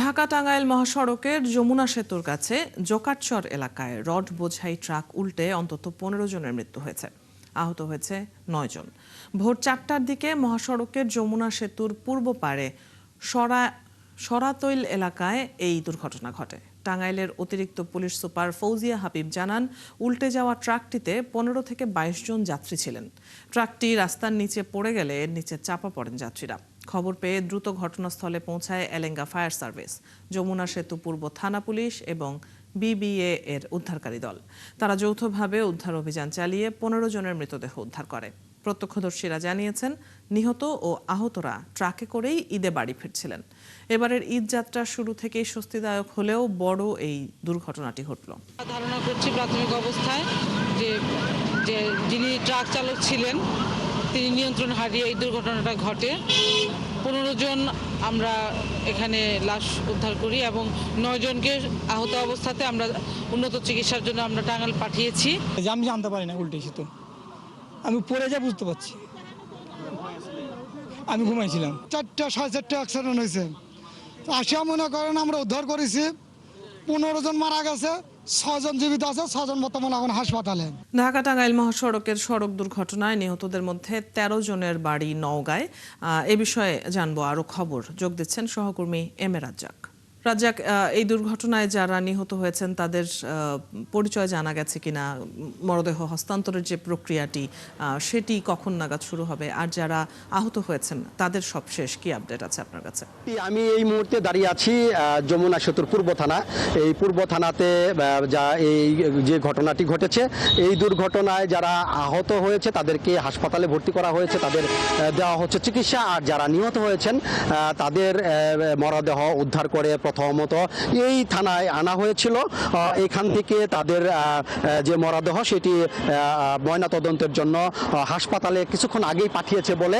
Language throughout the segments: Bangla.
ঢাকা-টাঙ্গাইল মহাসড়কের যমুনা সেতুর কাছে জোকাটচর এলাকায় রড বোঝাই ট্রাক উল্টে অন্তত 15 জনের মৃত্যু হয়েছে। আহত হয়েছে 9 জন। ভোর 4টার দিকে মহাসড়কের যমুনা সেতুর পূর্ব পাড়ে সরাতৈল এলাকায় এই দুর্ঘটনা ঘটে। টাঙ্গাইলের অতিরিক্ত পুলিশ সুপার ফৌজিয়া হাবিব জানান, উল্টে যাওয়া ট্রাকটিতে 15 থেকে 22 জন যাত্রী ছিলেন। ট্রাকটি রাস্তার নিচে পড়ে গেলে এর নিচে চাপা পড়েন যাত্রীরা। খবর পেয়ে দ্রুত ঘটনাস্থলে পৌঁছায় এলেঙ্গা ফায়ার সার্ভিস, যমুনা সেতু পূর্ব থানা পুলিশ এবং বিবিএ এর উদ্ধারকারী দল। তারা যৌথভাবে উদ্ধার অভিযান চালিয়ে 15 জনের মৃতদেহ উদ্ধার করে। প্রত্যক্ষদর্শীরা জানিয়েছেন, নিহত ও আহতরা ট্রাকে করেই ঈদে বাড়ি ফিরছিলেন। এবারের ঈদ যাত্রা শুরু থেকেই স্বস্তিদায়ক হলেও বড় এই দুর্ঘটনাটি ঘটল। ধারণা করছি প্রাথমিক অবস্থায় যে যিনি ট্রাক চালক ছিলেন তিনি নিয়ন্ত্রণ হারিয়ে এই দুর্ঘটনাটা ঘটে। 15 জন আমরা এখানে লাশ উদ্ধার করি এবং 9 জনকে আহত অবস্থাতে আমরা উন্নত চিকিৎসার জন্য আমরা টাঙ্গাইল পাঠিয়েছি। আমি জানতে পারি না উল্টেছি, তো আমি পড়ে যা বুঝতে পারছি। আমি ঘুমাইছিলাম। 4টা 4:30 অ্যাক্সিডেন্ট হয়েছে। আসিয়া মনে করেন আমরা উদ্ধার করেছি। 15 জন মারা গেছে, 6 জন জীবিত আছে, 6 জন বর্তমানে এখন হাসপাতালে। ঢাকা-টাঙ্গাইল মহাসড়কের সড়ক দুর্ঘটনায় নিহতদের মধ্যে 13 জনের বাড়ি নওগাঁয়। এ বিষয়ে জানবো আরো খবর। যোগ দিচ্ছেন সহকর্মী এম এ রাজ্জাক। রাজ্জাক, এই দুর্ঘটনায় যারা নিহত হয়েছেন তাদের পরিচয় জানা গেছে কিনা? মরদেহ হস্তান্তরের যে প্রক্রিয়াটি সেটি কখন নাগাদ শুরু হবে? আর যারা আহত হয়েছেন তাদের সবশেষ কি আপডেট আছে আপনার কাছে? আমি এই মুহূর্তে দাঁড়িয়ে আছি যমুনা সেতুর পূর্ব থানা। এই পূর্ব থানাতে এই যে ঘটনাটি ঘটেছে, এই দুর্ঘটনায় যারা আহত হয়েছে তাদেরকে হাসপাতালে ভর্তি করা হয়েছে, তাদের দেওয়া হচ্ছে চিকিৎসা। আর যারা নিহত হয়েছেন তাদের মরদেহ উদ্ধার করে প্রথমত এই থানায় আনা হয়েছিল। এখান থেকে তাদের যে মরদেহ সেটি ময়নাতদন্তের জন্য হাসপাতালে কিছুক্ষণ আগেই পাঠিয়েছে বলে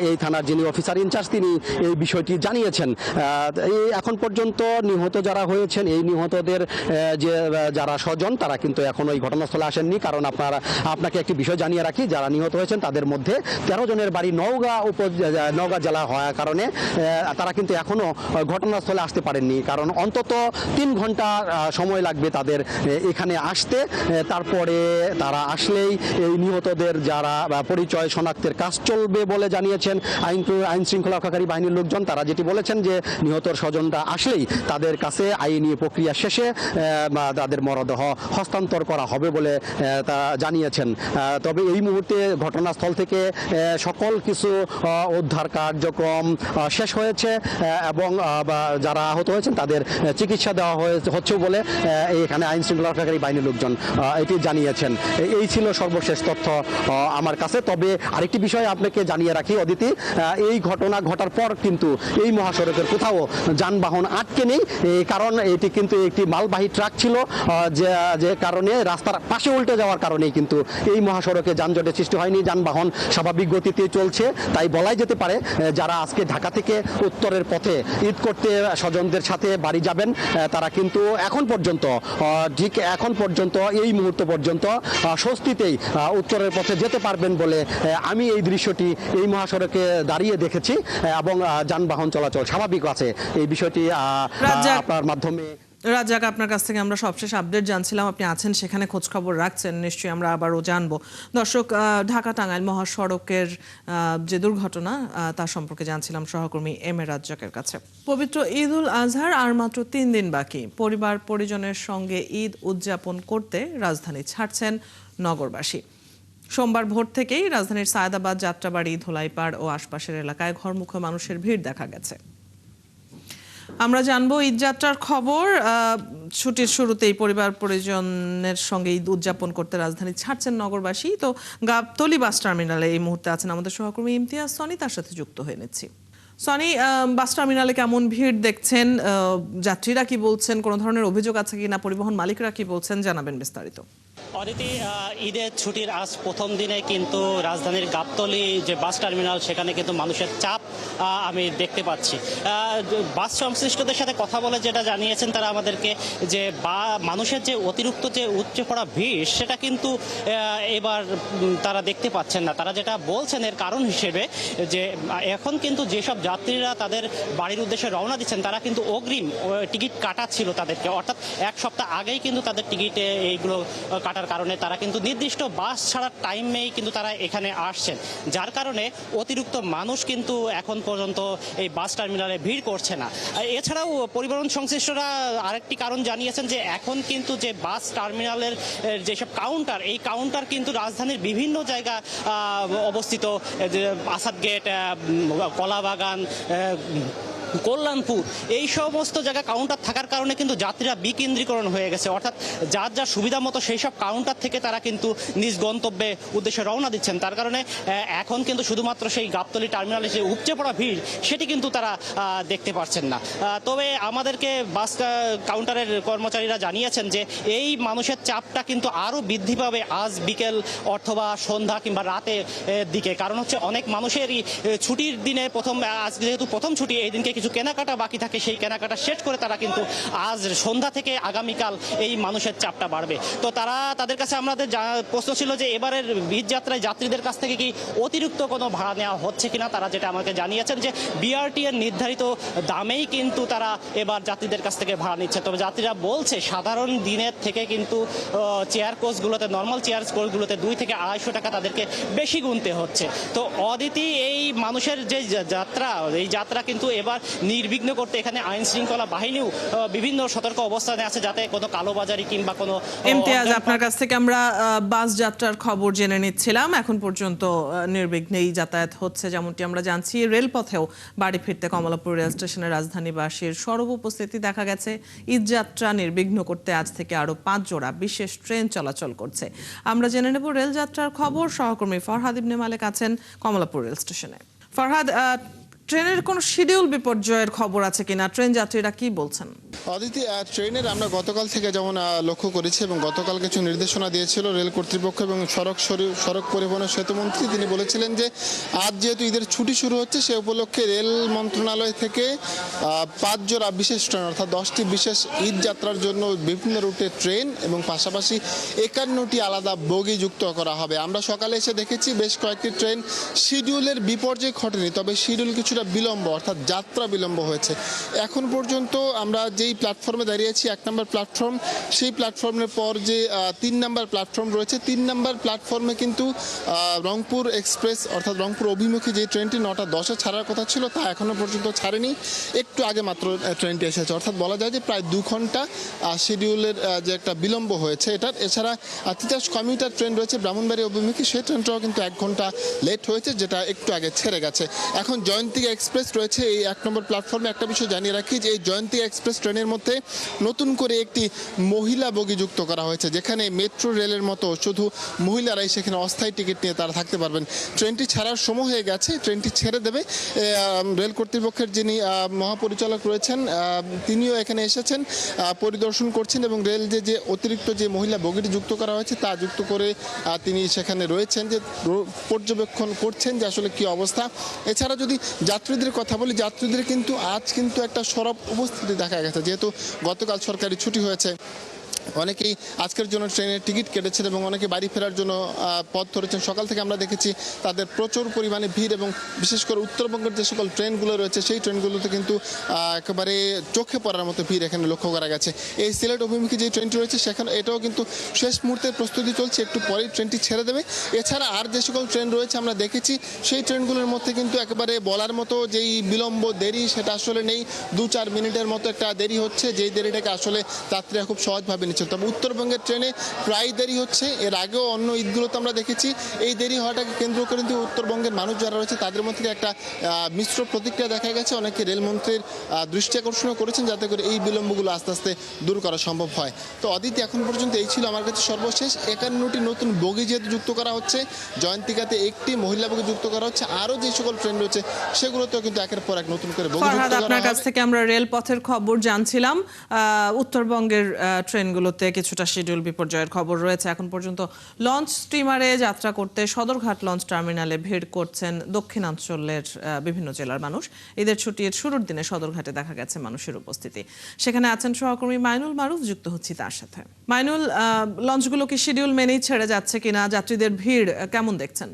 এই থানার যিনি অফিসার ইনচার্জ তিনি এই বিষয়টি জানিয়েছেন। এখন পর্যন্ত নিহত যারা হয়েছেন এই নিহতদের যে যারা স্বজন তারা কিন্তু এখনো এই ঘটনাস্থলে আসেননি। কারণ আপনাকে একটি বিষয় জানিয়ে রাখি, যারা নিহত হয়েছেন তাদের মধ্যে 13 জনের বাড়ি নওগাঁ জেলা হওয়ার কারণে তারা কিন্তু এখনো ঘটনাস্থলে আসতে পারেননি। কারণ অন্তত 3 ঘন্টা সময় লাগবে তাদের এখানে আসতে। তারপরে তারা আসলেই এই নিহতদের যারা পরিচয় শনাক্তের কাজ চলবে বলে জানিয়েছেন আইন শৃঙ্খলা রক্ষাকারী বাহিনীর লোকজন। তারা যেটি বলেছেন যে নিহতর স্বজনরা আসলেই তাদের কাছে আইনি প্রক্রিয়া শেষে তাদের মরদেহ হস্তান্তর করা হবে বলে তা জানিয়েছেন। তবে এই মুহূর্তে ঘটনাস্থল থেকে সকল কিছু উদ্ধার কার্যক্রম শেষ হয়েছে এবং যারা আহত হয়েছেন তাদের চিকিৎসা দেওয়া হচ্ছে বলে এখানে আইন শৃঙ্খলা রক্ষাকারী বাহিনীর লোকজন এটি জানিয়েছেন। এই ছিল সর্বশেষ তথ্য আমার কাছে। তবে আরেকটি বিষয় আপনাকে জানিয়ে রাখি অদিতি, এই ঘটনা ঘটার পর কিন্তু এই মহাসড়কের কোথাও যানবাহন আটকে নেই। কারণ এটি কিন্তু একটি মালবাহী ট্রাক ছিল, যে কারণে রাস্তার পাশে উল্টে যাওয়ার কারণেই কিন্তু এই মহাসড়কে যানজটের সৃষ্টি হয়নি। যানবাহন স্বাভাবিক গতিতে চলছে। তাই বলাই যেতে পারে যারা আজকে ঢাকা থেকে উত্তরের পথে ঈদ করতে স্বজনদের সাথে বাড়ি যাবেন তারা কিন্তু এখন পর্যন্ত এই মুহূর্ত পর্যন্ত স্বস্তিতেই উত্তরের পথে যেতে পারবেন বলে আমি এই দৃশ্যটি এই মহাসড়কে দাঁড়িয়ে দেখেছি এবং যানবাহন চলাচল স্বাভাবিক আছে। এই বিষয়টি আপনার মাধ্যমে রাজ্জাক, আপনার কাছ থেকে আমরা সবশেষ আপডেট জানছিলাম। আপনি আছেন সেখানে, খোঁজ খবর রাখছেন, নিশ্চয়ই আমরা আবারও জানবো। দর্শক, ঢাকা-টাঙ্গাইল মহাসড়কের যে দুর্ঘটনা তার সম্পর্কে জানছিলাম সহকর্মী এম এ রাজ্জাকের কাছে। পবিত্র ঈদ উল আজহার আর মাত্র 3 দিন বাকি। পরিবার পরিজনের সঙ্গে ঈদ উদযাপন করতে রাজধানী ছাড়ছেন নগরবাসী। সোমবার ভোর থেকেই রাজধানীর সায়দাবাদ, যাত্রাবাড়ি, ধোলাইপাড় ও আশপাশের এলাকায় ঘরমুখো মানুষের ভিড় দেখা গেছে। আমরা জানবো ঈদযাত্রার খবর। ছুটির শুরুতেই পরিবার পরিজনের সঙ্গে ঈদ উদযাপন করতে রাজধানী ছাড়ছেন নগরবাসী। তো গাবতলী বাস টার্মিনালে এই মুহূর্তে আছেন আমাদের সহকর্মী ইমতিয়াজ সনি, তার সাথে যুক্ত হয়ে নিচ্ছি। সনি, বাস টার্মিনালে কেমন ভিড় দেখছেন? যাত্রীরা কি বলছেন? কোনো ধরনের অভিযোগ আছে কিনা? পরিবহন মালিকরা কি বলছেন? জানাবেন বিস্তারিত। অদিতি, ঈদের ছুটির আজ প্রথম দিনে কিন্তু রাজধানীর গাবতলী যে বাস টার্মিনাল সেখানে কিন্তু মানুষের চাপ আমি দেখতে পাচ্ছি। বাস সংশ্লিষ্টদের সাথে কথা বলে যেটা জানিয়েছেন তারা আমাদেরকে, যে মানুষের যে অতিরিক্ত যে উপচে পড়া ভিড় সেটা কিন্তু এবার তারা দেখতে পাচ্ছেন না। তারা যেটা বলছেন এর কারণ হিসেবে যে এখন কিন্তু যেসব যাত্রীরা তাদের বাড়ির উদ্দেশ্যে রওনা দিচ্ছেন তারা কিন্তু অগ্রিম টিকিট কাটাচ্ছিল তাদেরকে, অর্থাৎ এক সপ্তাহ আগেই কিন্তু তাদের টিকিটে এইগুলো কাটার কারণে তারা কিন্তু নির্দিষ্ট বাস ছাড়ার টাইমেই কিন্তু তারা এখানে আসছেন, যার কারণে অতিরিক্ত মানুষ কিন্তু এখন পর্যন্ত এই বাস টার্মিনালে ভিড় করছে না। এছাড়াও পরিবহন সংশ্লিষ্টরা আরেকটি কারণ জানিয়েছেন যে এখন কিন্তু যে বাস টার্মিনালের যেসব কাউন্টার, এই কাউন্টার কিন্তু রাজধানীর বিভিন্ন জায়গা অবস্থিত, আসাদ গেট, কলাবাগান, কল্যাণপুর, এই সমস্ত জায়গা কাউন্টার থাকার কারণে কিন্তু যাত্রীরা বিকেন্দ্রীকরণ হয়ে গেছে, অর্থাৎ যার যার সুবিধা মতো সেই সব কাউন্টার থেকে তারা কিন্তু নিজ গন্তব্যে উদ্দেশ্যে রওনা দিচ্ছেন। তার কারণে এখন কিন্তু শুধুমাত্র সেই গাবতলী টার্মিনালে যে উপচে পড়া ভিড় সেটি কিন্তু তারা দেখতে পাচ্ছেন না। তবে আমাদেরকে বাস কাউন্টারের কর্মচারীরা জানিয়েছেন যে এই মানুষের চাপটা কিন্তু আরও বৃদ্ধি পাবে আজ বিকেল অথবা সন্ধ্যা কিংবা রাতের দিকে, কারণ হচ্ছে অনেক মানুষেরই ছুটির দিনে আজ যেহেতু প্রথম ছুটি, এই দিনকে কিছু কেনাকাটা বাকি থাকে, সেই কেনাকাটা শেষ করে তারা কিন্তু আজ সন্ধ্যা থেকে আগামীকাল এই মানুষের চাপটা বাড়বে। তো তাদের কাছে আমাদের প্রশ্ন ছিল যে এবারের বীজ যাত্রায় যাত্রীদের কাছ থেকে কি অতিরিক্ত কোনো ভাড়া নেওয়া হচ্ছে কিনা। তারা যেটা আমাকে জানিয়েছেন যে বিআরটি এর নির্ধারিত দামেই কিন্তু তারা এবার যাত্রীদের কাছ থেকে ভাড়া নিচ্ছে। তবে যাত্রীরা বলছে সাধারণ দিনের থেকে কিন্তু চেয়ার কোচগুলোতে, নর্মাল চেয়ার কোচগুলোতে 2 থেকে 250 টাকা তাদেরকে বেশি গুনতে হচ্ছে। তো অদিতি, এই মানুষের যে যাত্রা, এই যাত্রা কিন্তু এবার নির্বিঘ্ন করতে এখানে আইন শৃঙ্খলা বাহিনীও বিভিন্ন সতর্ক অবস্থানে আছে, যাতে কোনো কালোবাজারি কিংবা কোনো ইমতিয়াজ, আপনার কাছ থেকে আমরা বাস যাত্রার খবর জেনে নিচ্ছিলাম। এখন পর্যন্ত নির্বিঘ্নেই যাতায়াত হচ্ছে, যেমনটি আমরা জানছি। রেলপথেও বাড়ি ফিরতে কমলাপুর রেল স্টেশনে রাজধানীবাসীর সরব উপস্থিতি দেখা গেছে। ঈদ যাত্রা নির্বিঘ্ন করতে আজ থেকে আরো 5 জোড়া বিশেষ ট্রেন চলাচল করছে। আমরা জেনে নেব রেল যাত্রার খবর। সহকর্মী ফরহাদ ইবনে মালেক আছেন কমলাপুর রেল স্টেশনে। ফরহাদ, ট্রেনের কোনো শিডিউল বিপর্যয়ের খবর আছে কিনা? ট্রেন যাত্রীরা কি বলছেন? অদিতি, ট্রেনের আমরা গতকাল থেকে যেমন লক্ষ্য করেছি এবং গতকাল কিছু নির্দেশনা দিয়েছিল রেল কর্তৃপক্ষ এবং সড়ক পরিবহন সেতুমন্ত্রী। তিনি বলেছিলেন যে আজ যেহেতু ঈদের ছুটি শুরু হচ্ছে, সে উপলক্ষে রেল মন্ত্রণালয় থেকে 5 জোড়া বিশেষ ট্রেন, অর্থাৎ 10টি বিশেষ ঈদ যাত্রার জন্য বিভিন্ন রুটে ট্রেন এবং পাশাপাশি 51টি আলাদা বগি যুক্ত করা হবে। আমরা সকালে এসে দেখেছি বেশ কয়েকটি ট্রেন শিডিউলের বিপর্যয় ঘটেনি, তবে শিডিউল কিছুটা বিলম্ব, অর্থাৎ যাত্রা বিলম্ব হয়েছে। এখন পর্যন্ত আমরা যেই প্ল্যাটফর্মে দাঁড়িয়েছি, 1 নম্বর প্ল্যাটফর্ম, সেই প্ল্যাটফর্মের পর যে 3 নম্বর প্ল্যাটফর্ম রয়েছে, 3 নম্বর প্ল্যাটফর্মে কিন্তু রংপুর এক্সপ্রেস, অর্থাৎ রংপুর অভিমুখী যে ট্রেনটি 9টা 10-এ ছাড়ার কথা ছিল তা এখনও পর্যন্ত ছাড়েনি। একটু আগে মাত্র ট্রেনটি এসেছে, অর্থাৎ বলা যায় যে প্রায় 2 ঘন্টা শিডিউলের যে একটা বিলম্ব হয়েছে এটার। এছাড়া তিতাস কমিউটার ট্রেন রয়েছে ব্রাহ্মণবাড়ি অভিমুখী, সেই ট্রেনটাও কিন্তু 1 ঘন্টা লেট হয়েছে, যেটা একটু আগে ছেড়ে গেছে। এখন জয়ন্তী এক্সপ্রেস রয়েছে এই 1 নম্বর প্ল্যাটফর্মে। একটা বিষয় জানিয়ে রাখি যে এই জয়ন্তী এক্সপ্রেস ট্রেনের মধ্যে নতুন করে একটি মহিলা বগি যুক্ত করা হয়েছে, যেখানে মেট্রো রেলের মতো শুধু মহিলারাই সেখানে অস্থায়ী টিকিট নিয়ে তারা থাকতে পারবেন। ট্রেনটি ছাড়ার সময় হয়ে গেছে, ট্রেনটি ছেড়ে দেবে। রেল কর্তৃপক্ষের যিনি মহাপরিচালক রয়েছেন তিনিও এখানে এসেছেন, পরিদর্শন করছেন এবং রেল যে অতিরিক্ত যে মহিলা বগিটি যুক্ত করা হয়েছে তা যুক্ত করে তিনি সেখানে রয়েছেন, যে পর্যবেক্ষণ করছেন যে আসলে কি অবস্থা। এছাড়া যদি যাত্রীদের কথা বলি, যাত্রীদের কিন্তু আজ কিন্তু একটা সরব উপস্থিতি দেখা গেছে, যেহেতু গতকাল সরকারি ছুটি হয়েছে। অনেকেই আজকের জন্য ট্রেনের টিকিট কেটেছেন এবং অনেকে বাড়ি ফেরার জন্য পথ ধরেছেন। সকাল থেকে আমরা দেখেছি তাদের প্রচুর পরিমাণে ভিড়, এবং বিশেষ করে উত্তরবঙ্গের যে সকল ট্রেনগুলো রয়েছে সেই ট্রেনগুলোতে কিন্তু একেবারে চোখে পড়ার মতো ভিড় এখানে লক্ষ্য করা গেছে। এই সিলেট অভিমুখী যে ট্রেনটি রয়েছে সেখানে এটাও কিন্তু শেষ মুহূর্তের প্রস্তুতি চলছে, একটু পরেই ট্রেনটি ছেড়ে দেবে। এছাড়া আর যে সকল ট্রেন রয়েছে আমরা দেখেছি সেই ট্রেনগুলোর মধ্যে কিন্তু একেবারে বলার মতো যেই বিলম্ব দেরি সেটা আসলে নেই। 2-4 মিনিটের মতো একটা দেরি হচ্ছে, যেই দেরিটাকে আসলে যাত্রীরা খুব সহজভাবে নিচ্ছে। তবে উত্তরবঙ্গের ট্রেনে প্রায় দেরি হচ্ছে, এর আগেও অন্য ঈদগুলোতে আমরা দেখেছি। এই দেরি হওয়াটাকে কেন্দ্র করে কিন্তু উত্তরবঙ্গের মানুষ যারা রয়েছে তাদের মধ্যে একটা মিশ্র প্রতিক্রিয়া দেখা গেছে। অনেকে রেলমন্ত্রীর দৃষ্টি আকর্ষণ করেছেন যাতে করে এই বিলম্বগুলো আস্তে আস্তে দূর করা সম্ভব হয়। তো অদিতি, এখন পর্যন্ত এই ছিল আমার কাছে সর্বশেষ। 51টি নতুন বগি যেহেতু যুক্ত করা হচ্ছে, জয়ন্তিকাতে 1টি মহিলা বগি যুক্ত করা হচ্ছে, আরও যে সকল ট্রেন রয়েছে সেগুলোতেও কিন্তু একের পর এক নতুন করে বগি যুক্ত করা হবে। আপনার কাছ থেকে আমরা রেলপথের খবর জানছিলাম। উত্তরবঙ্গের ট্রেনগুলো জেলাগুলোতে কিছুটা শিডিউল বিপর্যয়ের খবর রয়েছে। এখন পর্যন্ত লঞ্চ স্টিমারে যাত্রা করতে সদরঘাট লঞ্চ টার্মিনালে ভিড় করছেন দক্ষিণাঞ্চলের বিভিন্ন জেলার মানুষ। ঈদের ছুটির শুরুর দিনে সদরঘাটে দেখা গেছে মানুষের উপস্থিতি। সেখানে আছেন সহকর্মী মাইনুল মারুফ, যুক্ত হচ্ছি তার সাথে। মাইনুল, লঞ্চগুলো কি শিডিউল মেনেই ছেড়ে যাচ্ছে কিনা, যাত্রীদের ভিড় কেমন দেখছেন?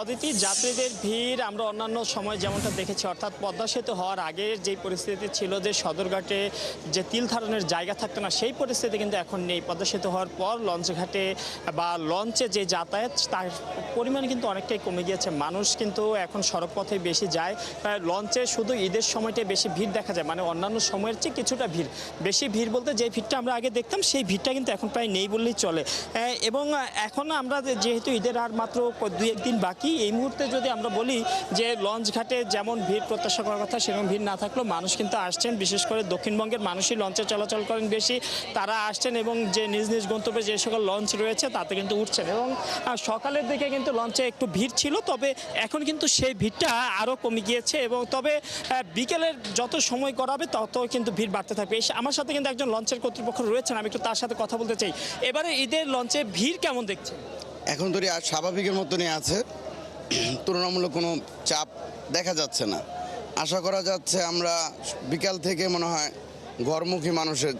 অদিতি, যাত্রীদের ভিড় আমরা অন্যান্য সময় যেমনটা দেখেছি, অর্থাৎ পদ্মা সেতু হওয়ার আগে যে পরিস্থিতি ছিল যে সদরঘাটে যে তিল ধারণের জায়গা থাকতো না, সেই পরিস্থিতি কিন্তু এখন নেই। পদ্মা সেতু হওয়ার পর লঞ্চঘাটে বা লঞ্চে যে যাতায়াত তার পরিমাণ কিন্তু অনেকটাই কমে গিয়েছে। মানুষ কিন্তু এখন সড়ক পথে বেশি যায়। লঞ্চে শুধু ঈদের সময়টাই বেশি ভিড় দেখা যায়, মানে অন্যান্য সময়ের চেয়ে কিছুটা ভিড় বেশি। ভিড় বলতে যে ভিড়টা আমরা আগে দেখতাম সেই ভিড়টা কিন্তু এখন প্রায় নেই বললেই চলে। এবং এখন আমরা যেহেতু ঈদের আর মাত্র 2-1 দিন বাকি, এই মুহূর্তে যদি আমরা বলি যে লঞ্চ ঘাটে যেমন ভিড় প্রত্যাশা করার কথা সেরকম ভিড় না থাকলেও মানুষ কিন্তু আসছেন। বিশেষ করে দক্ষিণবঙ্গের মানুষই লঞ্চে চলাচল করেন বেশি, তারা আসছেন এবং যে নিজ নিজ গন্তব্যে যে সকল লঞ্চ রয়েছে তাতে কিন্তু উঠছেন। এবং সকালের দিকে কিন্তু লঞ্চে একটু ভিড় ছিল, তবে এখন কিন্তু সেই ভিড়টা আরও কমে গিয়েছে। এবং তবে বিকেলের যত সময় করাবে তত কিন্তু ভিড় বাড়তে থাকবে। আমার সাথে কিন্তু একজন লঞ্চের কর্তৃপক্ষ রয়েছেন, আমি একটু তার সাথে কথা বলতে চাই। এবারে ঈদের লঞ্চে ভিড় কেমন দেখছেন? এখন তো আর স্বাভাবিকের মতনই আছে, তুলনামূলক কোনো চাপ দেখা যাচ্ছে না। আশা করা যাচ্ছে আমরা বিকাল থেকে মনে হয় ঘরমুখী মানুষের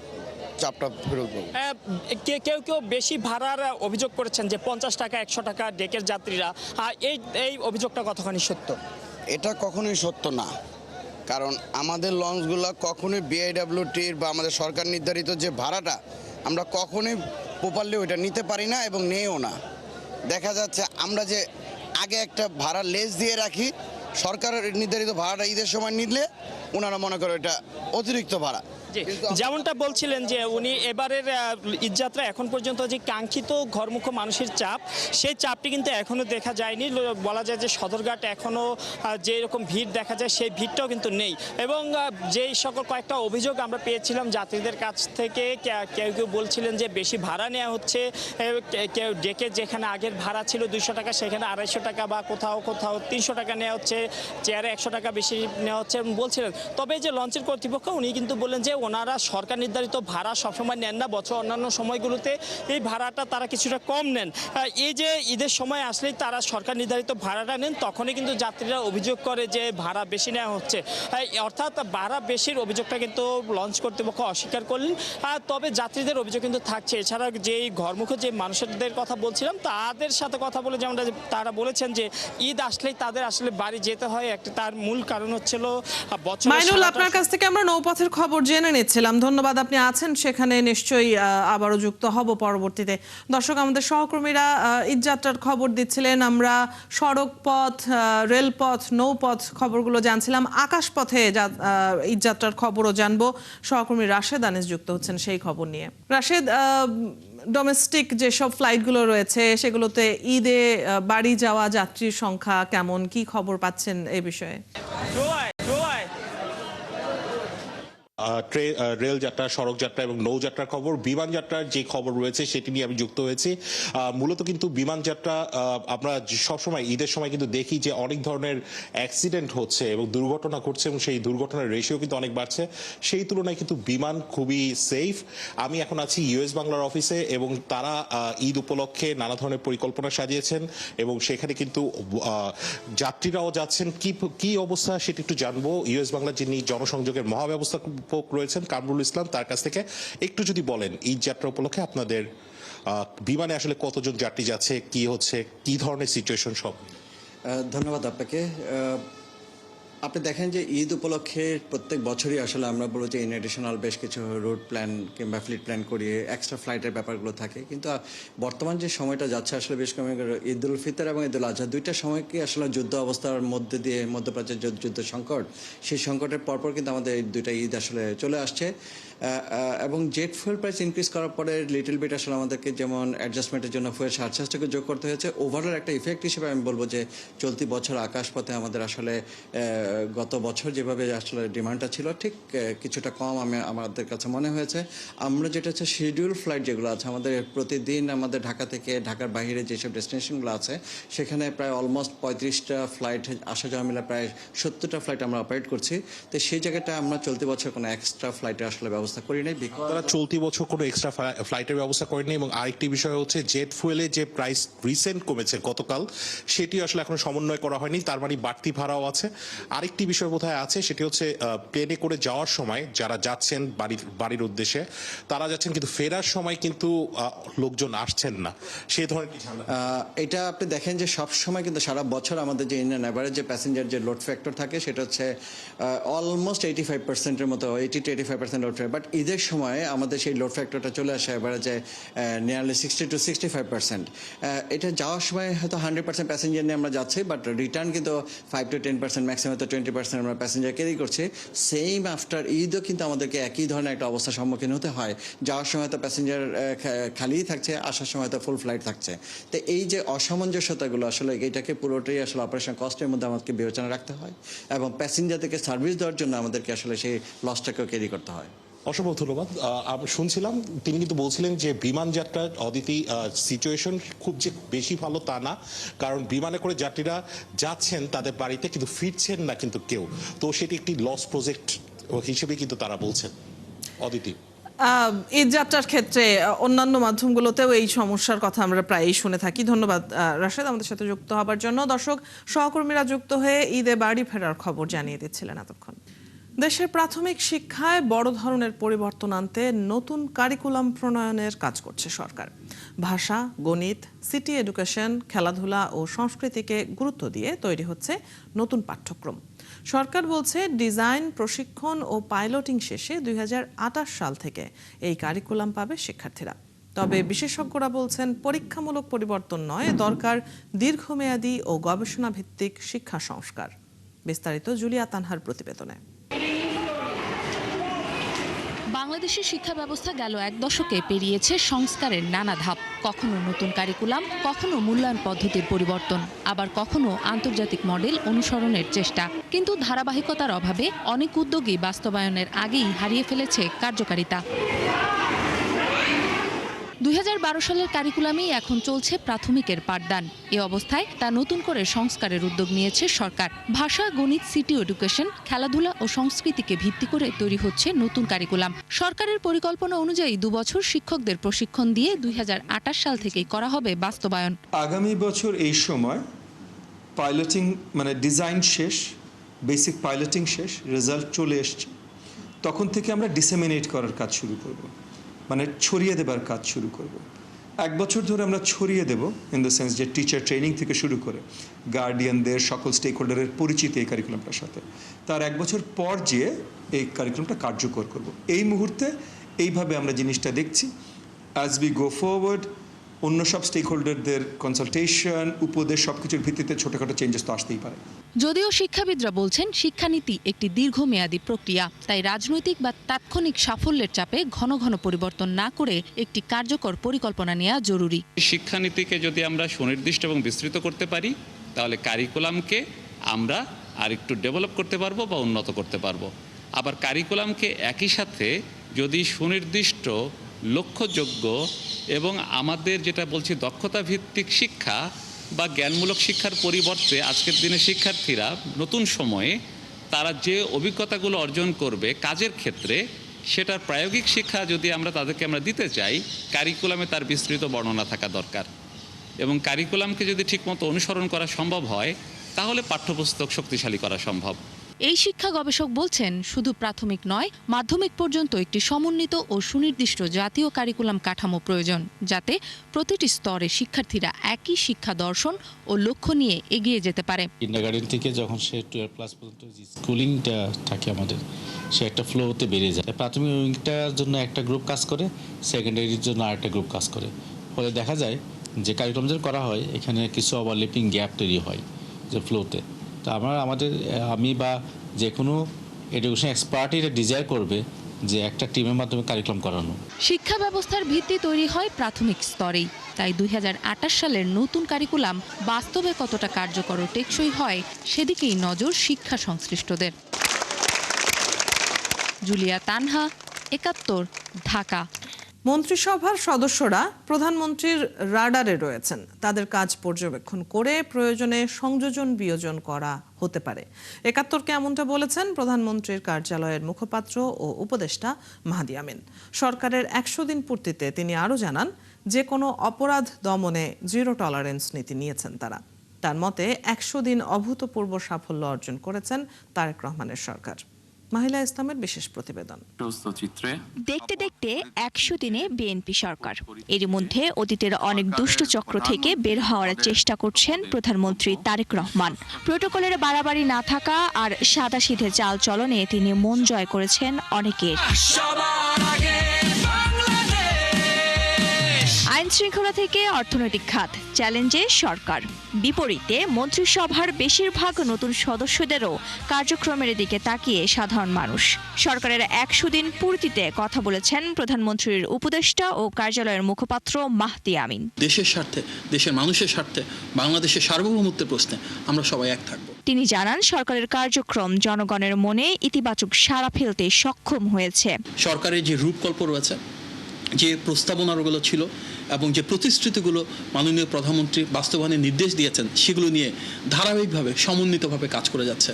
চাপটা ফেরত পাবো। কেউ কেউ বেশি ভাড়ার অভিযোগ করেছেন যে 50 টাকা 100 টাকা ডেকের যাত্রীরা। এই অভিযোগটা কতখানি সত্য? এটা কখনোই সত্য না, কারণ আমাদের লঞ্চগুলো কখনোই বিআইডব্লিউটির বা আমাদের সরকার নির্ধারিত যে ভাড়াটা আমরা কখনোই প্রপারলি ওইটা নিতে পারি না এবং নেও না। দেখা যাচ্ছে আমরা যে আগে একটা ভাড়া লেস দিয়ে রাখি, সরকারের নির্ধারিত ভাড়াটা ঈদের সময় নিলে ওনারা মনে করে এটা অতিরিক্ত ভাড়া। যেমনটা বলছিলেন যে উনি এবারের ঈদযাত্রা এখন পর্যন্ত যে কাঙ্ক্ষিত ঘরমুখ মানুষের চাপ, সেই চাপটি কিন্তু এখনও দেখা যায়নি। বলা যায় যে সদরঘাট এখনও যে রকম ভিড় দেখা যায় সেই ভিড়টাও কিন্তু নেই। এবং যেই সকল কয়েকটা অভিযোগ আমরা পেয়েছিলাম যাত্রীদের কাছ থেকে, কেউ কেউ বলছিলেন যে বেশি ভাড়া নেওয়া হচ্ছে, কেউ ডেকে যেখানে আগের ভাড়া ছিল 200 টাকা সেখানে 250 টাকা বা কোথাও কোথাও 300 টাকা নেওয়া হচ্ছে, চেয়ারে 100 টাকা বেশি নেওয়া হচ্ছে বলছিলেন। তবে যে লঞ্চের কর্তৃপক্ষ উনি কিন্তু বললেন যে ওনারা সরকার নির্ধারিত ভাড়া সবসময় নেন না, বছর অন্যান্য সময়গুলোতে এই ভাড়াটা তারা কিছুটা কম নেন। এই যে ঈদের সময় আসলেই তারা সরকার নির্ধারিত ভাড়াটা নেন, তখনই কিন্তু যাত্রীরা অভিযোগ করে যে ভাড়া বেশি নেওয়া হচ্ছে। অর্থাৎ ভাড়া বেশির অভিযোগটা কিন্তু লঞ্চ কর্তৃপক্ষ অস্বীকার করলেন। তবে যাত্রীদের অভিযোগ কিন্তু থাকছে। এছাড়া যেই ঘরমুখ যে মানুষদের কথা বলছিলাম তাদের সাথে কথা বলে যেমন তারা বলেছেন যে ঈদ আসলেই তাদের আসলে বাড়ি যেতে হয়। একটা তার মূল কারণ হচ্ছিল বছর। মাইনুল, আপনার কাছ থেকে আমরা নৌপথের খবর জেনে নিচ্ছিলাম, ধন্যবাদ। আপনি আছেন সেখানে, নিশ্চয়ই আবারও যুক্ত হব পরবর্তীতে। দর্শক, আমাদের সহকর্মীরা ঈদযাত্রার খবর দিচ্ছিলেন, আমরা সড়ক পথ, রেলপথ, নৌপথ খবরগুলো জানছিলাম। আকাশপথে ঈদযাত্রার খবরও জানবো। সহকর্মী রাশেদ আনিস যুক্ত হচ্ছেন সেই খবর নিয়ে। রাশেদ, ডোমেস্টিক যেসব ফ্লাইটগুলো রয়েছে সেগুলোতে ঈদে বাড়ি যাওয়া যাত্রীর সংখ্যা কেমন, কি খবর পাচ্ছেন এই বিষয়ে? রেল যাত্রা, সড়ক যাত্রা এবং নৌযাত্রার খবর। বিমান যাত্রার যে খবর রয়েছে সেটি নিয়ে আমি যুক্ত হয়েছি। মূলত কিন্তু বিমান যাত্রা আমরা সবসময় ঈদের সময় কিন্তু দেখি যে অনেক ধরনের অ্যাক্সিডেন্ট হচ্ছে এবং দুর্ঘটনা ঘটছে এবং সেই দুর্ঘটনার রেশিও কিন্তু অনেক বাড়ছে। সেই তুলনায় কিন্তু বিমান খুবই সেফ। আমি এখন আছি ইউএস বাংলার অফিসে এবং তারা ঈদ উপলক্ষে নানা ধরনের পরিকল্পনা সাজিয়েছেন এবং সেখানে কিন্তু যাত্রীরাও যাচ্ছেন। কি অবস্থা সেটি একটু জানবো ইউএস বাংলার যিনি জনসংযোগের মহাব্যবস্থাপক রয়েছেন কামরুল ইসলাম, তার কাছ থেকে একটু যদি বলেন ঈদ যাত্রা উপলক্ষে আপনাদের বিমানে আসলে কতজন যাত্রী যাচ্ছে, কি হচ্ছে, কি ধরনের সিচুয়েশন সব। ধন্যবাদ আপনাকে। আপনি দেখেন যে ঈদ উপলক্ষে প্রত্যেক বছরই আসলে আমরা বলবো যে ইনএডিশনাল বেশ কিছু রুট প্ল্যান কিংবা ফ্লিট প্ল্যান করিয়ে এক্সট্রা ফ্লাইটের ব্যাপারগুলো থাকে। কিন্তু বর্তমান যে সময়টা যাচ্ছে আসলে বেশ কমে ঈদ উল ফিতর এবং ঈদ উল আজহা দুইটা সময়কে আসলে যুদ্ধ অবস্থার মধ্যে দিয়ে মধ্যপ্রাচ্যের যুদ্ধ সংকট, সেই সংকটের পরপর কিন্তু আমাদের এই দুইটা ঈদ আসলে চলে আসছে। এবং জেট ফুয়েল প্রাইস ইনক্রিজ করার পরে লিটল বিট আসলে আমাদেরকে যেমন অ্যাডজাস্টমেন্টের জন্য ফুয়েল সারচার্জটাকে যোগ করতে হয়েছে। ওভারঅল একটা ইফেক্ট হিসেবে আমি বলবো যে চলতি বছর আকাশপথে আমাদের আসলে গত বছর যেভাবে আসলে ডিমান্ডটা ছিল ঠিক কিছুটা কম আমাদের কাছে মনে হয়েছে। আমরা যেটা হচ্ছে শিডিউল ফ্লাইট যেগুলো আছে আমাদের প্রতিদিন আমাদের ঢাকা থেকে ঢাকার বাইরে যেসব ডেস্টিনেশনগুলো আছে সেখানে প্রায় অলমোস্ট 35টা ফ্লাইট আসা যাওয়া মিলে প্রায় 70টা ফ্লাইট আমরা অপারেট করছি। তো সেই জায়গাটা আমরা চলতি বছর কোনো এক্সট্রা ফ্লাইটে আসলে ব্যবস্থা ব্যবস্থা করি নাই। তারা চলতি বছর কোনো এক্সট্রা ফ্লাইটের ব্যবস্থা করেনি এবং আরেকটি বিষয় হচ্ছে জেট ফুয়েলের যে প্রাইস রিসেন্ট কমেছে গতকাল, সেটি আসলে এখনো সমন্বয় করা হয়নি, তার মানে বাড়তি ভাড়াও আছে। আরেকটি বিষয় বোধহয় আছে, সেটি হচ্ছে প্লেনে করে যাওয়ার সময় যারা যাচ্ছেন বাড়ির উদ্দেশ্যে তারা যাচ্ছেন, কিন্তু ফেরার সময় কিন্তু লোকজন আসছেন না, সেই ধরনের এটা আপনি দেখেন যে সব সময় কিন্তু সারা বছর আমাদের যে ইন্ডিয়ান অ্যাভারেজ যে প্যাসেঞ্জার যে লোড ফ্যাক্টর থাকে সেটা হচ্ছে অলমোস্ট 85%-এর মতো, 80 to 85% লোড ফ্যাক্টর। বাট ঈদের সময় আমাদের সেই লোড ফ্যাক্টরটা চলে আসে অ্যাভারেজে নিয়ারলি 60 to 65%। এটা যাওয়ার সময় হয়তো 100% প্যাসেঞ্জার নিয়ে আমরা যাচ্ছি, বাট রিটার্ন কিন্তু 5 to 10%, ম্যাক্সিমাম তো 20% আমরা প্যাসেঞ্জার ক্যারি করছি। সেম আফটার ঈদও কিন্তু আমাদেরকে একই ধরনের একটা অবস্থার সম্মুখীন হতে হয়। যাওয়ার সময় তো প্যাসেঞ্জার খালিই থাকছে, আসার সময় তো ফুল ফ্লাইট থাকছে। তো এই যে অসামঞ্জস্যতাগুলো আসলে এইটাকে পুরোটাই আসলে অপারেশন কস্টের মধ্যে আমাদেরকে বিবেচনা রাখতে হয় এবং প্যাসেঞ্জারদেরকে সার্ভিস দেওয়ার জন্য আমাদেরকে আসলে সেই লসটাকেও ক্যারি করতে হয়। অসংখ্য ধন্যবাদ। আমি শুনছিলাম তিনি কিন্তু বলছিলেন যে বিমান যাত্রার অদিতি সিচুয়েশন খুব যে বেশি ভালো তা না, কারণ বিমানে করে যাত্রীরা যাচ্ছেন তাদের বাড়িতে কিন্তু ফিরছেন না কিন্তু কেউ, তো সেটি একটি লস প্রজেক্ট হিসেবে কিন্তু তারা বলছেন। অদিতি, ঈদ যাত্রার ক্ষেত্রে অন্যান্য মাধ্যমগুলোতেও এই সমস্যার কথা আমরা প্রায়ই শুনে থাকি। ধন্যবাদ রাশেদ আমাদের সাথে যুক্ত হবার জন্য। দর্শক, সহকর্মীরা যুক্ত হয়ে ঈদে বাড়ি ফেরার খবর জানিয়ে দিচ্ছিলেন এতক্ষণ। দেশের প্রাথমিক শিক্ষায় বড় ধরনের পরিবর্তন আনতে নতুন কারিকুলাম প্রণয়নের কাজ করছে সরকার। ভাষা, গণিত, সিটি এডুকেশন, খেলাধুলা ও সংস্কৃতিকে গুরুত্ব দিয়ে তৈরি হচ্ছে নতুন পাঠ্যক্রম। সরকার বলছে ডিজাইন, প্রশিক্ষণ ও পাইলটিং শেষে 2028 সাল থেকে এই কারিকুলাম পাবে শিক্ষার্থীরা। তবে বিশেষজ্ঞরা বলছেন পরীক্ষামূলক পরিবর্তন নয়, দরকার দীর্ঘমেয়াদী ও গবেষণা ভিত্তিক শিক্ষা সংস্কার। বিস্তারিত জুলিয়া তানহার প্রতিবেদনে। বাংলাদেশের শিক্ষা ব্যবস্থা গেল এক দশকে পেরিয়েছে সংস্কারের নানা ধাপ। কখনো নতুন কারিকুলাম, কখনো মূল্যায়ন পদ্ধতির পরিবর্তন, আবার কখনো আন্তর্জাতিক মডেল অনুসরণের চেষ্টা। কিন্তু ধারাবাহিকতার অভাবে অনেক উদ্যোগই বাস্তবায়নের আগেই হারিয়ে ফেলেছে কার্যকারিতা। 2012 সালের কারিকুলামেই এখন চলছে প্রাথমিকের পাঠদান। এ অবস্থায় তা নতুন করে সংস্কারের উদ্যোগ নিয়েছে সরকার। ভাষা, গণিত, সিটি এডুকেশন, খেলাধুলা ও সংস্কৃতিকে ভিত্তি করে তৈরি হচ্ছে নতুন কারিকুলাম। সরকারের পরিকল্পনা অনুযায়ী 2 বছর শিক্ষকদের প্রশিক্ষণ দিয়ে 2028 সাল থেকেই করা হবে বাস্তবায়ন। আগামী বছর এই সময় পাইলটিং মানে ডিজাইন শেষ, বেসিক পাইলটিং শেষ, রেজাল্ট চলে এসছে, তখন থেকে আমরা ডিসেমিনেট করার কাজ শুরু করব, মানে ছড়িয়ে দেবার কাজ শুরু করব। 1 বছর ধরে আমরা ছড়িয়ে দেব, ইন দ্য সেন্স যে টিচার ট্রেনিং থেকে শুরু করে গার্ডিয়ানদের, সকল স্টেক হোল্ডারের পরিচিতি এই কারিকুলামটার সাথে। তার 1 বছর পর যেয়ে এই কারিকুলামটা কার্যকর করব। এই মুহূর্তে এইভাবে আমরা জিনিসটা দেখছি। অ্যাজ উই গো ফরওয়ার্ড অন্য সব স্টেক হোল্ডারদের কনসালটেশন, উপদেশ, সবকিছুর ভিত্তিতে ছোটখাটো চেঞ্জেস তো আসতেই পারে। যদিও শিক্ষাবিদরা বলছেন শিক্ষানীতি একটি দীর্ঘমেয়াদী প্রক্রিয়া, তাই রাজনৈতিক বা তাৎক্ষণিক সাফল্যের চাপে ঘন ঘন পরিবর্তন না করে একটি কার্যকর পরিকল্পনা নেওয়া জরুরি। শিক্ষানীতিকে যদি আমরা সুনির্দিষ্ট এবং বিস্তৃত করতে পারি, তাহলে কারিকুলামকে আমরা আরেকটু ডেভেলপ করতে পারবো বা উন্নত করতে পারবো। আবার কারিকুলামকে একই সাথে যদি সুনির্দিষ্ট, লক্ষ্যযোগ্য এবং আমাদের যেটা বলছি দক্ষতা ভিত্তিক শিক্ষা বা জ্ঞানমূলক শিক্ষার পরিবর্তে আজকের দিনে শিক্ষার্থীরা নতুন সময়ে তারা যে অভিজ্ঞতাগুলো অর্জন করবে কাজের ক্ষেত্রে, সেটার প্রায়োগিক শিক্ষা যদি আমরা তাদেরকে দিতে চাই, কারিকুলামে তার বিস্তৃত বর্ণনা থাকা দরকার। এবং কারিকুলামকে যদি ঠিকমতো অনুসরণ করা সম্ভব হয়, তাহলে পাঠ্যপুস্তক শক্তিশালী করা সম্ভব। এই শিক্ষা গবেষক বলছেন শুধু প্রাথমিক নয়, মাধ্যমিক পর্যন্ত একটি সমন্বিত ও সুনির্দিষ্ট জাতীয় কারিকুলাম কাঠামো প্রয়োজন, যাতে প্রতিটি স্তরে শিক্ষার্থীরা একই শিক্ষা দর্শন ও লক্ষ্য নিয়ে এগিয়ে যেতে পারে। কিন্ডারগার্টেন থেকে যখন সে 12 ক্লাস পর্যন্ত স্কুলিংটা থাকে আমাদের, সে একটা ফ্লোতে বেড়ে যায়। প্রাথমিক উইংটার জন্য একটা গ্রুপ কাজ করে, সেকেন্ডারির জন্য আরেকটা গ্রুপ কাজ করে। ফলে দেখা যায় যে কারিকুলাম যখন করা হয়, এখানে কিছু ওভারল্যাপিং গ্যাপ তৈরি হয় যে ফ্লোতে। তো আমি বা যে কোনো এডুকেশন এক্সপার্টই এটা ডিজায়ার করবে যে একটা টিমের মাধ্যমে কারিকুলাম করানো। শিক্ষা ব্যবস্থার ভিত্তি তৈরি হয় প্রাথমিক স্তরেই, তাই 2028 সালের নতুন কারিকুলাম বাস্তবে কতটা কার্যকর ও টেকসই হয় সেদিকেই নজর শিক্ষা সংশ্লিষ্টদের। জুলিয়া তানহা, 71, ঢাকা। মন্ত্রিসভার সদস্যরা প্রধানমন্ত্রীর রাডারে রয়েছেন। তাদের কাজ পর্যবেক্ষণ করে প্রয়োজনে সংযোজন বিয়োজন করা হতে পারে। একাত্তরকে এমনটা বলেছেন প্রধানমন্ত্রীর কার্যালয়ের মুখপাত্র ও উপদেষ্টা মাহদি আমিন। সরকারের 100 দিন পূর্তিতে তিনি আরও জানান, যে কোনো অপরাধ দমনে জিরো টলারেন্স নীতি নিয়েছেন তারা। তার মতে 100 দিন অভূতপূর্ব সাফল্য অর্জন করেছেন তারেক রহমানের সরকার। মাহিলা ইসলামের বিশেষ প্রতিবেদন। দেখতে দেখতে 100 দিনে বিএনপি সরকার। এর মধ্যে অতীতের অনেক দুষ্ট চক্র থেকে বের হওয়ার চেষ্টা করছেন প্রধানমন্ত্রী তারেক রহমান। প্রটোকলের বাড়াবাড়ি না থাকা আর সাদাসিধে চাল চলনে তিনি মন জয় করেছেন অনেকের। আইন শৃঙ্খলা থেকে অর্থনৈতিক খাত চ্যালেঞ্জে সরকার। বিপরীতে মন্ত্রিসভার বেশিরভাগ নতুন সদস্যদেরও কার্যক্রমের দিকে তাকিয়ে সাধারণ মানুষ। সরকারের 100 দিন পূর্তিতে কথা বলেছেন প্রধানমন্ত্রীর উপদেষ্টা ও কার্যালয়ের মুখপাত্র মাহদি আমিন। দেশের স্বার্থে, দেশের মানুষের স্বার্থে, বাংলাদেশের সার্বভৌমত্বের প্রশ্নে আমরা সবাই এক থাকব। তিনি জানান, সরকারের কার্যক্রম জনগণের মনে ইতিবাচক সাড়া ফেলতে সক্ষম হয়েছে। সরকারের যে রূপকল্প রয়েছে, যে প্রস্তাবনাগুলো ছিল এবং যে প্রতিশ্রুতিগুলো মাননীয় প্রধানমন্ত্রী বাস্তবায়নের নির্দেশ দিয়েছেন, সেগুলো নিয়ে ধারাবাহিকভাবে সমন্বিতভাবে কাজ করে যাচ্ছে।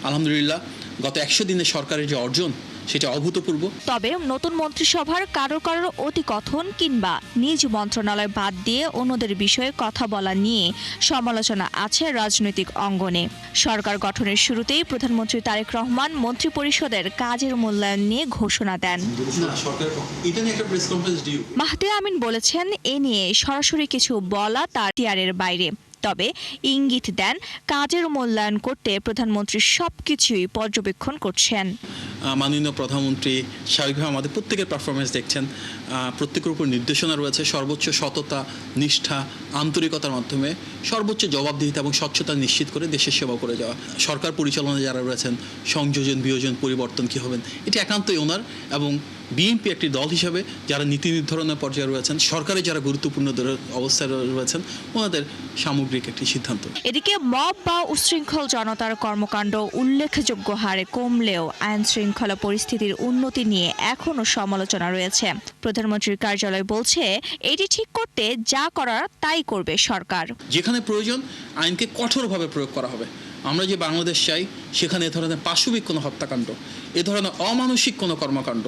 আলহামদুলিল্লাহ, গত 100 দিনে সরকারের যে অর্জন সেটা অভূতপূর্ব। তবে নতুন মন্ত্রিসভার কারোর অতিকথন কিংবা নিজ মন্ত্রণালয় বাদ দিয়ে অন্যদের বিষয়ে কথা বলা নিয়ে সমালোচনা আছে রাজনৈতিক অঙ্গনে। সরকার গঠনের শুরুতেই প্রধানমন্ত্রী তারেক রহমান মন্ত্রিপরিষদের কাজের মূল্যায়ন নিয়ে ঘোষণা দেন। মাহদি আমিন বলেছেন, এ নিয়ে সরাসরি কিছু বলা তার টিয়ারের বাইরে। তবে ইঙ্গিত দেন, কাজের মূল্যায়ন করতে প্রধানমন্ত্রী সবকিছুই পর্যবেক্ষণ করছেন। মাননীয় প্রধানমন্ত্রী স্বাভাবিকভাবে আমাদের প্রত্যেকের পারফরমেন্স দেখছেন। প্রত্যেকের উপর নির্দেশনা রয়েছে সর্বোচ্চ সততা, নিষ্ঠা, আন্তরিকতার মাধ্যমে সর্বোচ্চ জবাবদিহিতা এবং স্বচ্ছতা নিশ্চিত করে দেশের সেবা করে যাওয়া। সরকার পরিচালনায় যারা রয়েছেন, সংযোজন বিয়োজন পরিবর্তন কী হবেন, এটি একান্তই ওনার এবং বিএনপি একটি দল হিসাবে যারা নীতি নির্ধারণের পর্যায়ে রয়েছেন, সরকারে যারা গুরুত্বপূর্ণ অবস্থায় রয়েছেন, ওনাদের সামগ্রিক একটি সিদ্ধান্ত। এদিকে মব বা উচ্ছৃঙ্খল জনতার কর্মকাণ্ড উল্লেখযোগ্য হারে কমলেও আইন শৃঙ্খলা পরিস্থিতির উন্নতি নিয়ে এখনো সমালোচনা রয়েছে। প্রধানমন্ত্রীর কার্যালয় বলছে, এটি ঠিক করতে যা করার তাই করবে সরকার। যেখানে প্রয়োজন আইনকে কঠোরভাবে প্রয়োগ করা হবে। আমরা যে বাংলাদেশ চাই, সেখানে এ ধরনের পাশবিক কোনো হত্যাকাণ্ড, এ ধরনের অমানসিক কোনো কর্মকাণ্ড,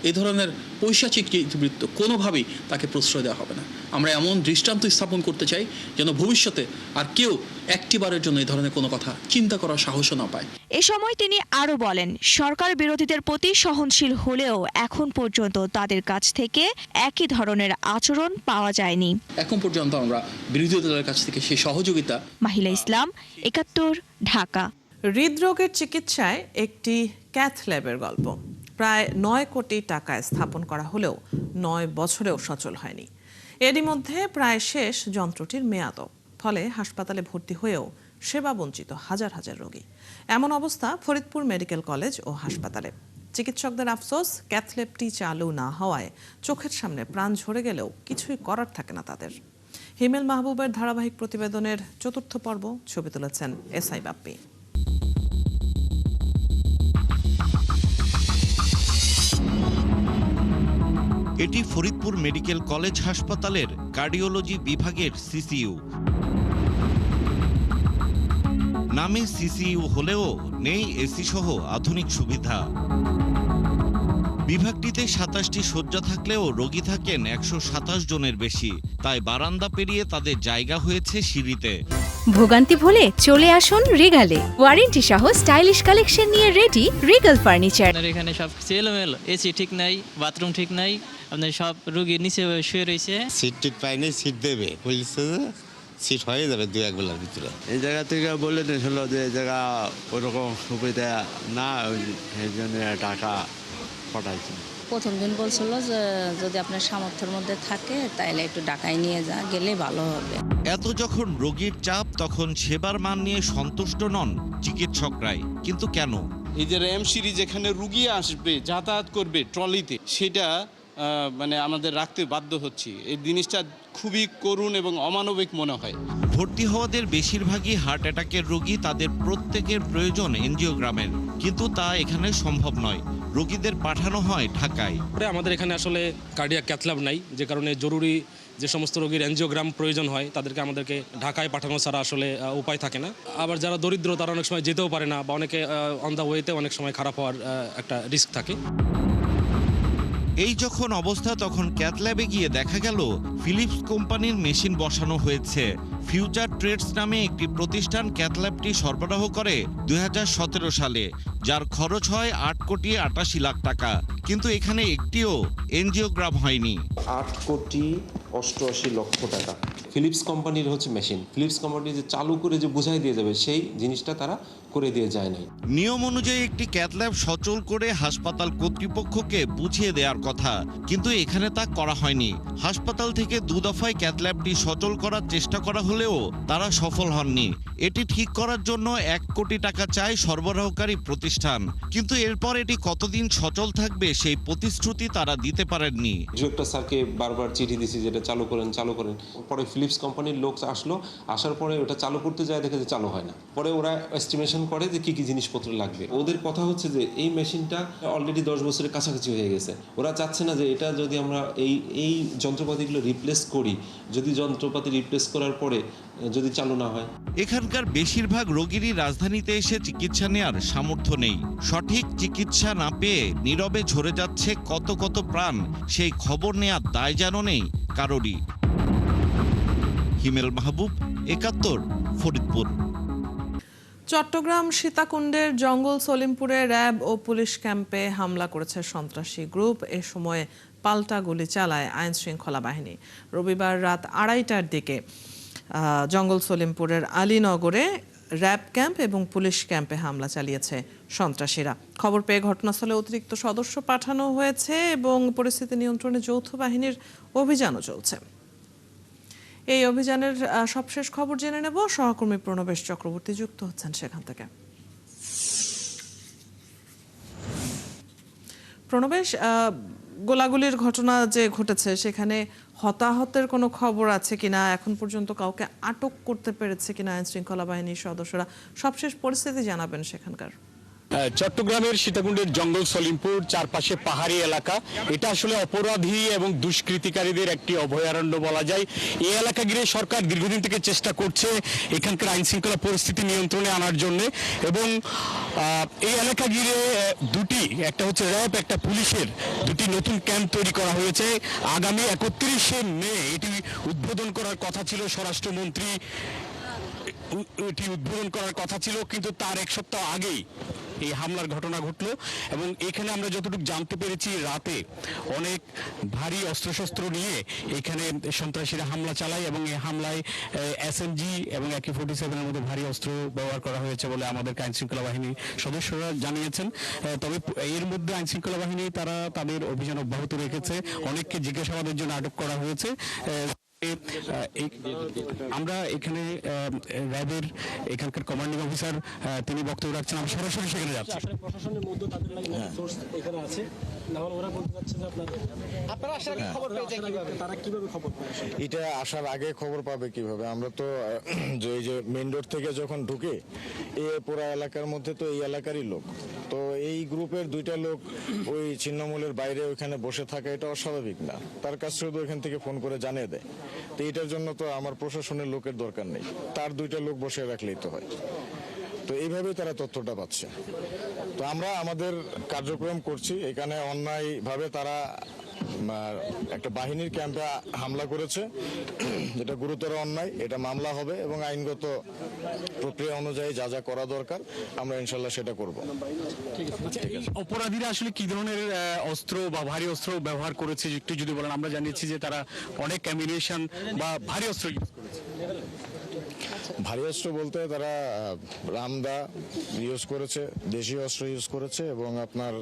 এ ধরনের পৈশাচিক বৃত্ত কোনোভাবেই তাকে প্রশ্রয় দেওয়া হবে না। আমরা এমন দৃষ্টান্ত স্থাপন করতে চাই যেন ভবিষ্যতে আর কেউ একটিবারের জন্য এই ধরনের কোনো কথা চিন্তা করার সাহসও না পায়। এ সময় তিনি আরও বলেন, সরকার বিরোধীদের প্রতি সহনশীল হলেও এখন পর্যন্ত তাদের কাছ থেকে একই ধরনের আচরণ পাওয়া যায়নি। এখন পর্যন্ত আমরা বিরোধী দলের কাছ থেকে সেই সহযোগিতা। মাহিলা ইসলাম, 71, ঢাকা। হৃদরোগের চিকিৎসায় একটি ক্যাথ ল্যাবের গল্প। প্রায় 9 কোটি টাকায় স্থাপন করা হলেও 9 বছরেও সচল হয়নি। এরই মধ্যে প্রায় শেষ যন্ত্রটির মেয়াদও। ফলে হাসপাতালে ভর্তি হয়েও সেবা বঞ্চিত হাজার হাজার রোগী। এমন অবস্থা ফরিদপুর মেডিকেল কলেজ ও হাসপাতালে। চিকিৎসকদের আফসোস, ক্যাথ ল্যাবটি চালু না হওয়ায় চোখের সামনে প্রাণ ঝরে গেলেও কিছুই করার থাকে না তাদের। হিমেল মাহবুবের ধারাবাহিক প্রতিবেদনের 4র্থ পর্ব, ছবি তুলেছেন এসআই বাপ্পি। এটি ফরিদপুর মেডিকেল কলেজ হাসপাতালের কার্ডিওলজি বিভাগের সিসিইউ। নামে সিসিইউ হলেও নেই এসি সহ আধুনিক সুবিধা। বিভাগটিতে 27টি শয্যা থাকলেও রোগী থাকেন 127 জনের বেশি। তাই বারান্দা পেরিয়ে তাদের জায়গা হয়েছে সিঁড়িতে। ভোগান্তি ভুলে চলে আসুন রিগালে। ওয়ারেন্টি সহ স্টাইলিশ কালেকশন নিয়ে রেডি রিগাল ফার্নিচার। এখানে সব এলোমেলো, এসি ঠিক নাই, বাথরুম ঠিক নাই, আপনার সব রোগী নিচে শুয়ে রয়েছে। সিট টিট পাইনি, সিট দেবে বলছে, সিট হয়ে যাবে 2-1 বেলার ভিতরে। এই জায়গা থেকে বলে দিয়েছিল যে এই জায়গা ওরকম সুবিধা না, এই জন্য টাকা পাঠাইছে। প্রথম দিন বলছিল যে যদি আপনার সামর্থ্যের মধ্যে থাকে তাইলে একটু ঢাকায় নিয়ে যা, গেলে ভালো হবে। এত যখন রোগীর চাপ, তখন সেবার মান নিয়ে সন্তুষ্ট নন চিকিৎসকরাই। কিন্তু কেন? এই যে র্যাম সিরিজ, যেখানে রুগী আসবে, যাতায়াত করবে ট্রলিতে, সেটা মানে আমাদের রাখতে বাধ্য হচ্ছি। এই জিনিসটা খুবই করুণ এবং অমানবিক মনে হয়। ভর্তি হওয়াদের বেশিরভাগই হার্ট অ্যাটাকের রোগী, তাদের প্রত্যেকের প্রয়োজন এনজিওগ্রামের, কিন্তু তা এখানে সম্ভব নয়। রোগীদের পাঠানো হয় ঢাকায়। আমাদের এখানে আসলে কার্ডিয়াক ক্যাথ ল্যাব নাই, যে কারণে জরুরি যে সমস্ত রোগীর এনজিওগ্রাম প্রয়োজন হয় আমাদেরকে ঢাকায় পাঠানো ছাড়া আসলে উপায় থাকে না। আবার যারা দরিদ্র তারা অনেক সময় যেতেও পারে না, বা অনেকে অন দ্য ওয়েতে অনেক সময় খারাপ হওয়ার একটা রিস্ক থাকে। এই যখন অবস্থা, তখন ক্যাথ ল্যাবে গিয়ে দেখা গেল ফিলিপস কোম্পানির মেশিন বসানো হয়েছে। ফিউচার ট্রেডস নামে একটি প্রতিষ্ঠান ক্যাথ ল্যাবটি সরবরাহ করে 2017 সালে, যার খরচ হয় 8,88,00,000 টাকা। কিন্তু এখানে একটিও এনজিওগ্রাম হয়নি। 8,88,00,000 টাকা ফিলিপস কোম্পানির মেশিন। ফিলিপস কোম্পানি যে চালু করে যে বুঝাই দিয়ে যাবে, সেই জিনিসটা তারা করে দিয়ে যায় নাই। নিয়ম অনুযায়ী একটি ক্যাথ ল্যাব সচল করে হাসপাতাল কর্তৃপক্ষকে বুঝিয়ে দেওয়ার কথা, কিন্তু এখানে তা করা হয়নি। হাসপাতাল থেকে 2 দফায় ক্যাথ ল্যাবটি সচল করার চেষ্টা করা হলেও তারা সফল হননি। এটি ঠিক করার জন্য 1 কোটি টাকা চায় সরবরাহকারী প্রতিষ্ঠান, কিন্তু এরপর এটি কতদিন সচল থাকবে সেই প্রতিশ্রুতি তারা দিতে পারেননি। ডিরেক্টর স্যারকে বারবার চিঠি দিছি যেটা চালু করেন। পরে ফিলিপস কোম্পানির লোক আসলো, আসার পরে ওটা চালু করতে যায়, দেখে যে চালু হয় না। পরে ওরা এস্টিমেশন করে যে কি কি জিনিসপত্র লাগবে। ওদের কথা হচ্ছে যে এই মেশিনটা অলরেডি 10 বছরের কাছাকাছি হয়ে গেছে। ওরা চাচ্ছে না যে এটা যদি আমরা এই যন্ত্রপাতিগুলো রিপ্লেস করি, যদি যন্ত্রপাতি রিপ্লেস করার পরে যদি চালু না হয়। এখানকার বেশিরভাগ রোগীরই রাজধানীতে এসে চিকিৎসা নেওয়ার সামর্থ্য নেই। সঠিক চিকিৎসা না পেয়ে নীরবে ঝরে যাচ্ছে কত কত প্রাণ, সেই খবর নেওয়ার দায় যেন নেই কারোরই। হিমেল মাহবুব, 71, ফরিদপুর। চট্টগ্রাম সীতাকুণ্ডের জঙ্গল সলিমপুরে র্যাব ও পুলিশ ক্যাম্পে হামলা করেছে সন্ত্রাসী গ্রুপ। এ সময় পাল্টা গুলি চালায় আইন শৃঙ্খলা বাহিনী। রবিবার রাত 2:30টার দিকে জঙ্গল সলিমপুরের আলীনগরে র্যাব ক্যাম্প এবং পুলিশ ক্যাম্পে হামলা চালিয়েছে সন্ত্রাসীরা। খবর পেয়ে ঘটনাস্থলে অতিরিক্ত সদস্য পাঠানো হয়েছে এবং পরিস্থিতি নিয়ন্ত্রণে যৌথ বাহিনীর অভিযানও চলছে। এই অভিযানের সবশেষ খবর জেনে নেব। সহকর্মী প্রণবেশ চক্রবর্তী যুক্ত হচ্ছেন সেখান থেকে। প্রণবেশ, গোলাগুলির ঘটনা যে ঘটেছে সেখানে হতাহতের কোনো খবর আছে কিনা, এখন পর্যন্ত কাউকে আটক করতে পেরেছে কিনা আইন শৃঙ্খলা বাহিনীর সদস্যরা, সবশেষ পরিস্থিতি জানাবেন সেখানকার। চট্টগ্রামের সীতাকুণ্ডের জঙ্গল সলিমপুর, চারপাশে পাহাড়ি এলাকা। এটা আসলে অপরাধী এবং দুষ্কৃতিকারীদের একটি অভয়ারণ্য বলা যায়। এই এলাকা ঘিরে সরকার দীর্ঘদিন থেকে চেষ্টা করছে এখানকার আইন শৃঙ্খলা পরিস্থিতি নিয়ন্ত্রণে আনার জন্য, এবং এই এলাকা ঘিরে দুটি, একটা হচ্ছে র্যাব, একটা পুলিশের দুটি নতুন ক্যাম্প তৈরি করা হয়েছে। আগামী 31শে মে এটি উদ্বোধন করার কথা ছিল, স্বরাষ্ট্রমন্ত্রী এটি উদ্বোধন করার কথা ছিল, কিন্তু তার 1 সপ্তাহ আগেই এই হামলার ঘটনা ঘটলো। এবং এখানে আমরা যতটুকু জানতে পেরেছি, রাতে অনেক ভারী অস্ত্রশস্ত্র নিয়ে এখানে সন্ত্রাসীরা হামলা চালায়, এবং এই হামলায় SMG এবং AK-47 মতো ভারী অস্ত্র ব্যবহার করা হয়েছে বলে আমাদের আইন শৃঙ্খলা বাহিনীর সদস্যরা জানিয়েছেন। তবে এর মধ্যে আইন শৃঙ্খলা বাহিনী তারা তাদের অভিযান অব্যাহত রেখেছে। অনেককে জিজ্ঞাসাবাদের জন্য আটক করা হয়েছে। আমরা এখানে র্যাবের এখানকার কমান্ডিং অফিসার তিনি বক্তব্য রাখছেন, আমি সরাসরি সেখানে যাচ্ছি। প্রশাসনের মধ্যে তাদের নাকি সোর্স এখানে আছে, না হলে ওরা বলতে চাচ্ছে যে আপনারা আসার আগে খবর পেয়েছেন কিভাবে, তারা কিভাবে খবর পায়? এটা আসার আগে খবর পাবে কিভাবে? আমরা তো এই যে মেইন রোড থেকে যখন ঢুকে এই পুরো এলাকার মধ্যে তো এই এলাকারই লোক, তো এই গ্রুপের 2টা লোক ওই ছিন্নমূলের বাইরে ওইখানে বসে থাকা এটা অস্বাভাবিক না। তার কাছে শুধু এখান থেকে ফোন করে জানিয়ে দেয়, তো এটার জন্য তো আমার প্রশাসনের লোকের দরকার নেই, তার 2টা লোক বসে রাখলেই তো হয়। তো এইভাবেই তারা তথ্যটা পাচ্ছে। তো আমরা আমাদের কার্যক্রম করছি। এখানে অন্যায়ভাবে তারা একটা বাহিনীর ক্যাম্পে হামলা করেছে, যেটা গুরুতর অন্যায়, এটা মামলা হবে এবং আইনগত প্রক্রিয়া অনুযায়ী যা যা করা দরকার আমরা ইনশাল্লাহ সেটা করব। অপরাধীরা আসলে কি ধরনের অস্ত্র বা ভারী অস্ত্র ব্যবহার করেছে একটু যদি বলেন। আমরা জানিয়েছি যে তারা অনেক অ্যামিনেশন বা ভারী অস্ত্র ইউজ করেছে। ভারী অস্ত্র বলতে তারা রামদা ইউজ করেছে, দেশীয় অস্ত্র ইউজ করেছে, এবং আপনার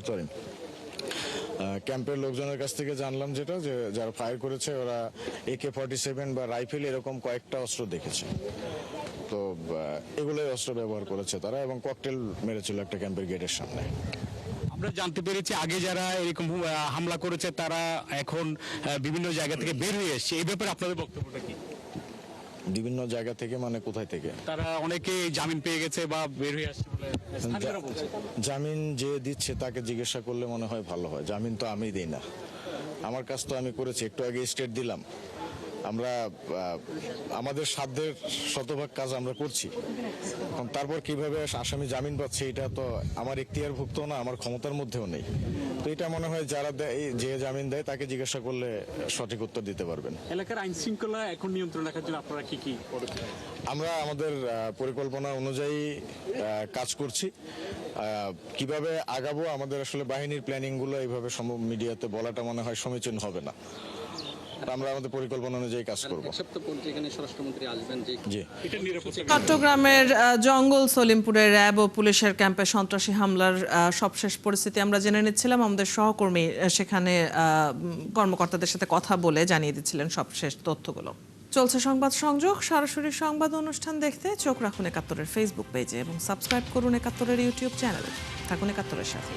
সরি ক্যাম্পের লোকজনের কাছ থেকে জানলাম যেটা, যে যারা ফায়ার করেছে ওরা AK-47 বা রাইফেল এরকম কয়েকটা অস্ত্র দেখেছে। তো এগুলোই অস্ত্র ব্যবহার করেছে তারা, এবং ককটেল মেরেছিল একটা ক্যাম্পের গেটের সামনে। আমরা জানতে পেরেছি আগে যারা এরকম হামলা করেছে তারা এখন বিভিন্ন জায়গা থেকে বের হয়ে এসেছে, এই ব্যাপারে আপনাদের বক্তব্যটা কি? বিভিন্ন জায়গা থেকে মানে কোথায় থেকে? তারা অনেকে জামিন পেয়ে গেছে বা বের হয়ে আসছে বলে স্থানীয়রা বলছে। জামিন যে দিচ্ছে তাকে জিজ্ঞাসা করলে মনে হয় ভালো হয়। জামিন তো আমি দিই না, আমার কাজ তো আমি করেছি, একটু আগে স্টেট দিলাম। আমরা আমাদের সাধ্যের শতভাগ কাজ আমরা করছি। এখন তারপর কিভাবে আসামি জামিন পাচ্ছে এটা তো আমার এখতিয়ারভুক্ত না, আমার ক্ষমতার মধ্যেও নেই। তো এটা মনে হয় যারা দেয়, যে জামিন দেয় তাকে জিজ্ঞাসা করলে সঠিক উত্তর দিতে পারবেন। এলাকার আইন শৃঙ্খলা এখন নিয়ন্ত্রণ রাখার জন্য আপনারা কি কি পদক্ষেপ? আমরা আমাদের পরিকল্পনা অনুযায়ী কাজ করছি। কিভাবে আগাবো আমাদের আসলে বাহিনীর প্ল্যানিংগুলো এইভাবে মিডিয়াতে বলাটা মনে হয় সমীচীন হবে না। আমরা আমাদের পরিকল্পনা অনুযায়ী কাজ করব। চট্টগ্রামের জঙ্গল সলিমপুরের র্যাব ও পুলিশের ক্যাম্পে সন্ত্রাসী হামলার সবশেষ পরিস্থিতি আমরা জেনে নিচ্ছিলাম। আমাদের সহকর্মী সেখানে কর্মকর্তাদের সাথে কথা বলে জানিয়ে দিচ্ছিলেন সবশেষ তথ্যগুলো। চলছে সংবাদ সংযোগ, সরাসরি সংবাদ অনুষ্ঠান দেখতে চোখ রাখুন একাত্তরের ফেসবুক পেজে এবং সাবস্ক্রাইব করুন একাত্তরের ইউটিউব চ্যানেলে। থাকুন একাত্তরের সাথে।